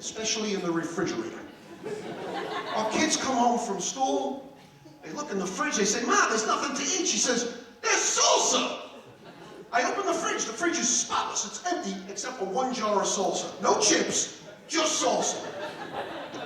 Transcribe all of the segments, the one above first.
especially in the refrigerator. Our kids come home from school, they look in the fridge, they say, "Ma, there's nothing to eat." She says, "There's salsa." I open the fridge is spotless, it's empty except for one jar of salsa. No chips, just salsa.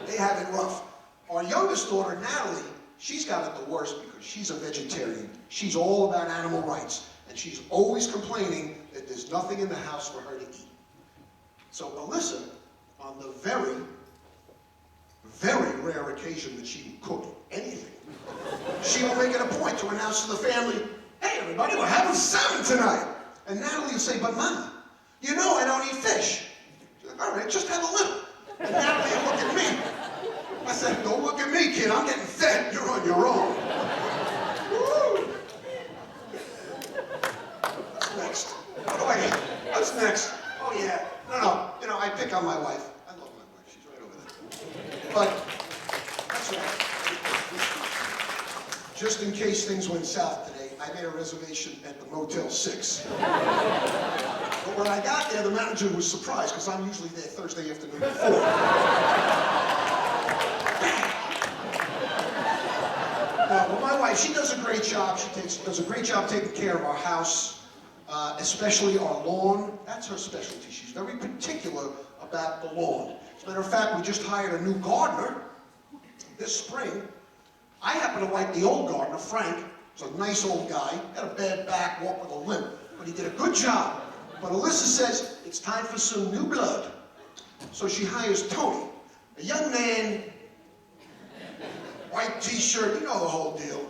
They have it rough. Our youngest daughter, Natalie, she's got it the worst because she's a vegetarian. She's all about animal rights, and she's always complaining that there's nothing in the house for her to eat. So Alyssa, on the very, very rare occasion that she will cook anything, she will make it a point to announce to the family, "Hey everybody, we're having salmon tonight." And Natalie will say, "But Mama, you know I don't eat fish." She's like, "All right, just have a little." And Natalie will look at me. I said, "Don't look at me, kid, I'm getting fed, you're on your own." Woo. What's next? What's next? Oh yeah, no, you know, I pick on my wife. I love my wife, she's right over there. But, that's right. Just in case things went south today, I made a reservation at the Motel 6. But when I got there, the manager was surprised, because I'm usually there Thursday afternoon at 4. Well, my wife, she does a great job. She does a great job taking care of our house, especially our lawn. That's her specialty. She's very particular about the lawn. As a matter of fact, we just hired a new gardener this spring. I happen to like the old gardener, Frank. He's a nice old guy, had a bad back, walked with a limp, but he did a good job. But Alyssa says it's time for some new blood. So she hires Tony, a young man, white t-shirt, you know the whole deal.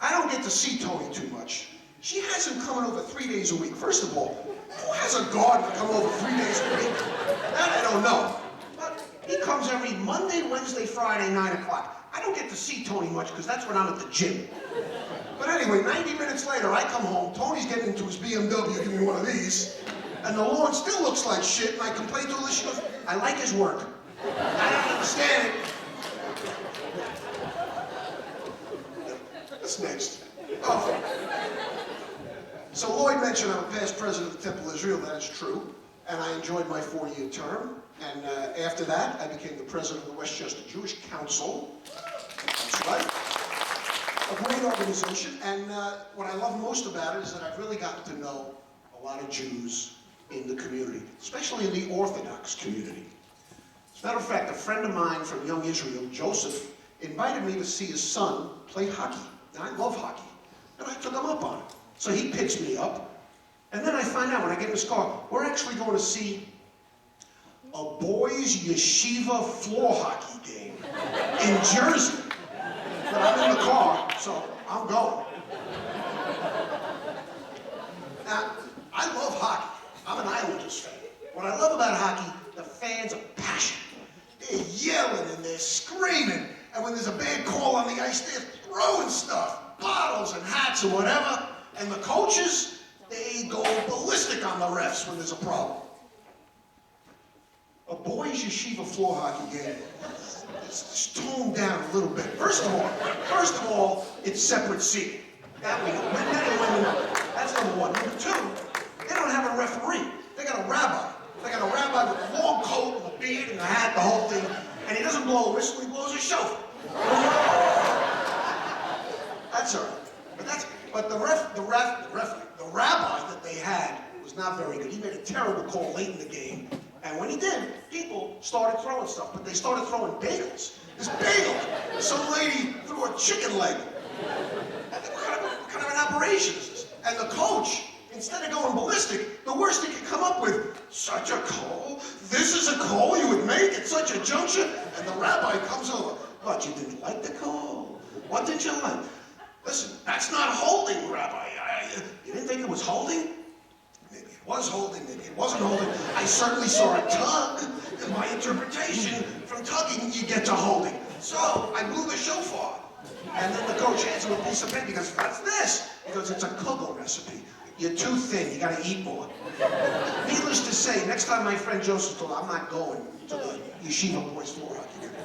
I don't get to see Tony too much. She has him coming over 3 days a week. First of all, who has a gardener come over 3 days a week? That I don't know. But he comes every Monday, Wednesday, Friday, 9 o'clock. I don't get to see Tony much because that's when I'm at the gym. But anyway, 90 minutes later, I come home, Tony's getting into his BMW, give me one of these, and the lawn still looks like shit, and I complain to Alyssa, she goes, "I like his work. I don't understand it." What's next? Oh. So Lloyd mentioned I'm a past president of the Temple of Israel. That is true. And I enjoyed my 4-year term. And after that, I became the president of the Westchester Jewish Council. That's right. A great organization. And what I love most about it is that I've really gotten to know a lot of Jews in the community, especially in the Orthodox community. As a matter of fact, a friend of mine from young Israel, Joseph, invited me to see his son play hockey. And I love hockey. And I took him up on it. So he picks me up. And then I find out when I get in his car, we're actually going to see a boys' yeshiva floor hockey game in Jersey. But I'm in the car, so I'm going. Now, I love hockey. I'm an Islanders fan. What I love about hockey, the fans are passionate. They're yelling and they're screaming. And when there's a bad call on the ice, they're throwing stuff, bottles and hats and whatever. And the coaches, they go ballistic on the refs when there's a problem. A boys' yeshiva floor hockey game is toned down a little bit. First of all, it's separate seating. That we know. Men and women, that's number one. Number two, they don't have a referee. They got a rabbi. They got a rabbi with a long coat and a beard and a hat, the whole thing. And he doesn't blow a whistle, he blows a shofar. That's all right. But the rabbi that they had was not very good. He made a terrible call late in the game. And when he did, people started throwing stuff, but they started throwing bagels. This bagel, some lady threw a chicken leg. I think, what kind of an operation is this? And the coach, instead of going ballistic, the worst he could come up with, "Such a call? This is a call you would make at such a juncture?" And the rabbi comes over. "What, you didn't like the call? What did you like?" "Listen, that's not holding, Rabbi. You didn't think it was holding?" "Maybe it was holding, maybe it wasn't holding. I certainly saw a tug. In my interpretation, from tugging, you get to holding. So, I blew the shofar." And then the coach hands him a piece of paper. He goes, "What's this?" He goes, "It's a kugel recipe. You're too thin, you gotta eat more." Needless to say, next time my friend Joseph told, I'm not going to the yeshiva boys floor hockey game.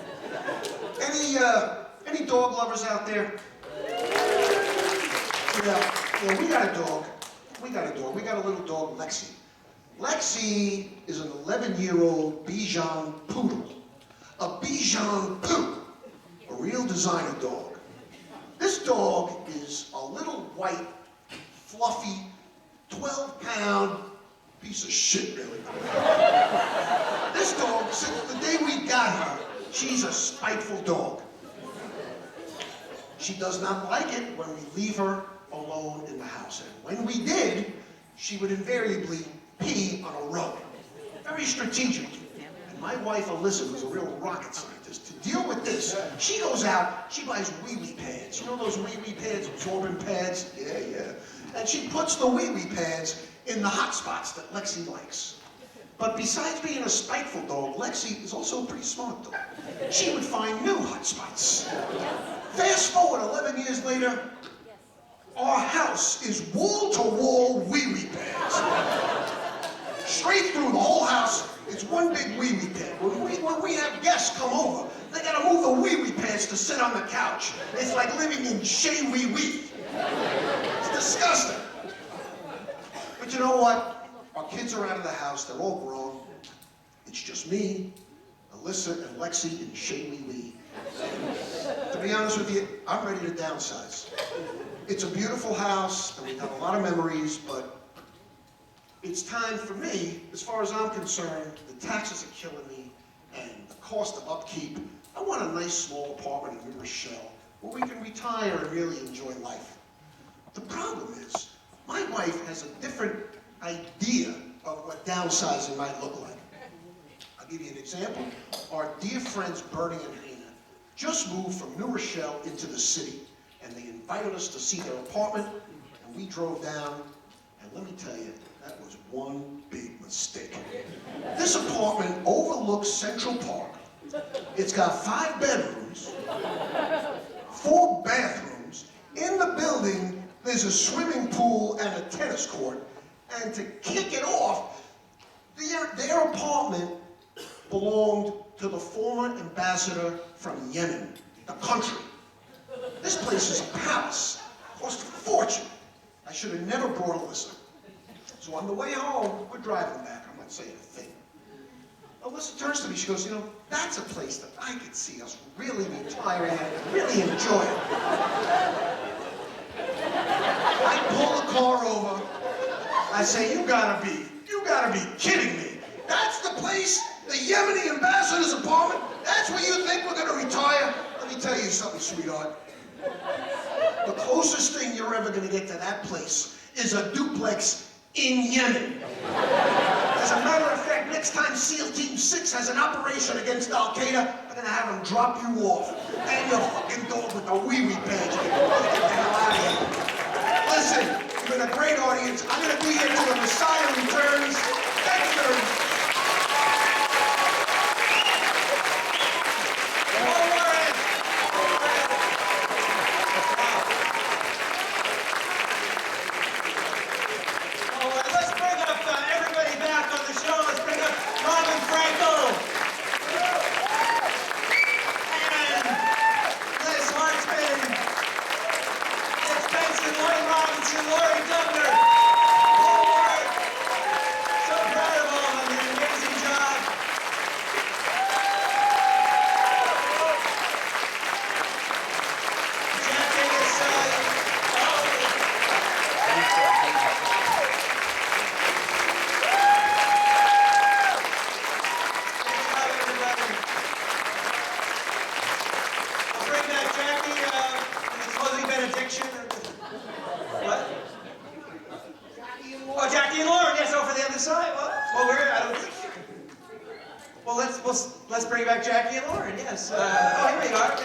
Any dog lovers out there? Yeah, we got a dog. We got a little dog, Lexi. Lexi is an 11-year-old Bichon poodle. A Bichon poo, a real designer dog. This dog is a little white, fluffy, 12-pound piece of shit, really. This dog, since the day we got her, she's a spiteful dog. She does not like it when we leave her alone in the house. And when we did, she would invariably pee on a rug. Very strategic. And my wife, Alyssa, who's a real rocket scientist, to deal with this, she goes out, she buys wee-wee pads. You know those wee-wee pads, absorbent pads? Yeah. And she puts the wee-wee pads in the hot spots that Lexi likes. But besides being a spiteful dog, Lexi is also a pretty smart dog. She would find new hot spots. Fast forward 11 years later, our house is wall-to-wall wee-wee pads. Straight through the whole house, it's one big wee-wee pad. When we have guests come over, they gotta move the wee-wee pads to sit on the couch. It's like living in Shea Wee-Wee. It's disgusting. But you know what? Our kids are out of the house, they're all grown. It's just me, Alyssa, and Lexi in Shea Wee-Wee. To be honest with you, I'm ready to downsize. It's a beautiful house, and we've got a lot of memories, but it's time for me, as far as I'm concerned, the taxes are killing me, and the cost of upkeep. I want a nice small apartment in New Rochelle, where we can retire and really enjoy life. The problem is, my wife has a different idea of what downsizing might look like. I'll give you an example. Our dear friends Bernie and Hannah just moved from New Rochelle into the city, and they invited us to see their apartment, and we drove down, and let me tell you, that was one big mistake. This apartment overlooks Central Park. It's got 5 bedrooms, 4 bathrooms. In the building, there's a swimming pool and a tennis court. And to kick it off, their apartment belonged to the former ambassador from Yemen, the country. This place is a palace, cost a fortune. I should have never brought Alyssa. So on the way home, we're driving back, I'm not saying a thing. Alyssa turns to me, she goes, you know, that's a place that I could see us really retiring and really enjoying. I pull the car over, I say, you gotta be kidding me. That's the place, the Yemeni ambassador's apartment? That's where you think we're gonna retire? Let me tell you something, sweetheart. The closest thing you're ever gonna get to that place is a duplex in Yemen. As a matter of fact, next time SEAL Team 6 has an operation against Al-Qaeda, I'm gonna have them drop you off. And your fucking dog with the wee-wee badge. Get the hell out of here. Listen, you've been a great audience. I'm gonna be here till the Messiah returns. Thank you very much. Let's bring back Jackie and Lauren, yes. Oh, here we are.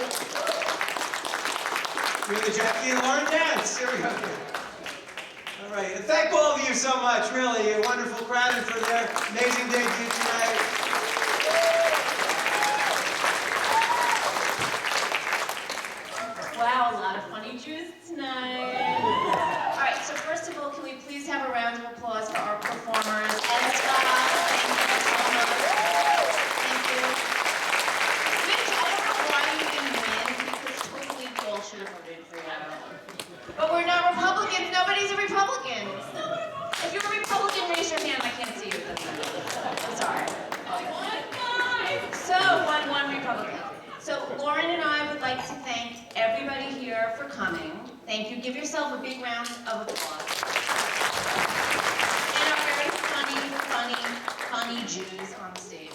We're the Jackie and Lauren dance. Here we go. All right, and thank all of you so much, really. A wonderful crowd and for their amazing debut tonight. Wow, a lot of funny Jews tonight. All right, so first of all, can we please have a round of applause for our performers and Scott? Thank you so much. Thank you. Mitch, I don't know why you didn't win, because totally Joel should have voted for you. But we're not Republicans. Nobody's a Republican. If you're a Republican, raise your hand. I can't see you. Thank you. Give yourself a big round of applause. And our very funny Jews on stage.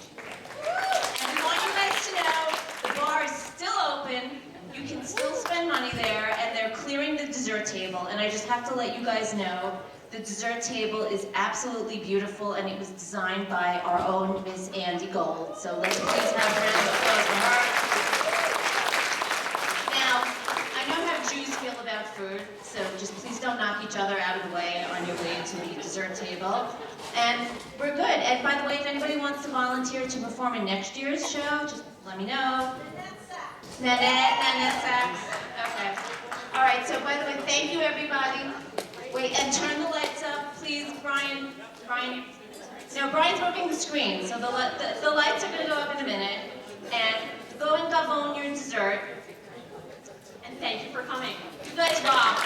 And we want you guys to know the bar is still open. You can still spend money there, and they're clearing the dessert table. And I just have to let you guys know the dessert table is absolutely beautiful, and it was designed by our own Miss Andy Gold. So let's please have a round of applause for her. Now, I know how Jews feel about food, so just please don't knock each other out of the way on your way to the dessert table. And we're good. And by the way, if anybody wants to volunteer to perform in next year's show, just let me know. Nanette Sachs. Okay. All right, so by the way, thank you everybody. Wait, and turn the lights up, please, Brian. No, Brian's working the screen, so the lights are gonna go up in a minute. And go and gavone your dessert. And thank you for coming. You guys rock.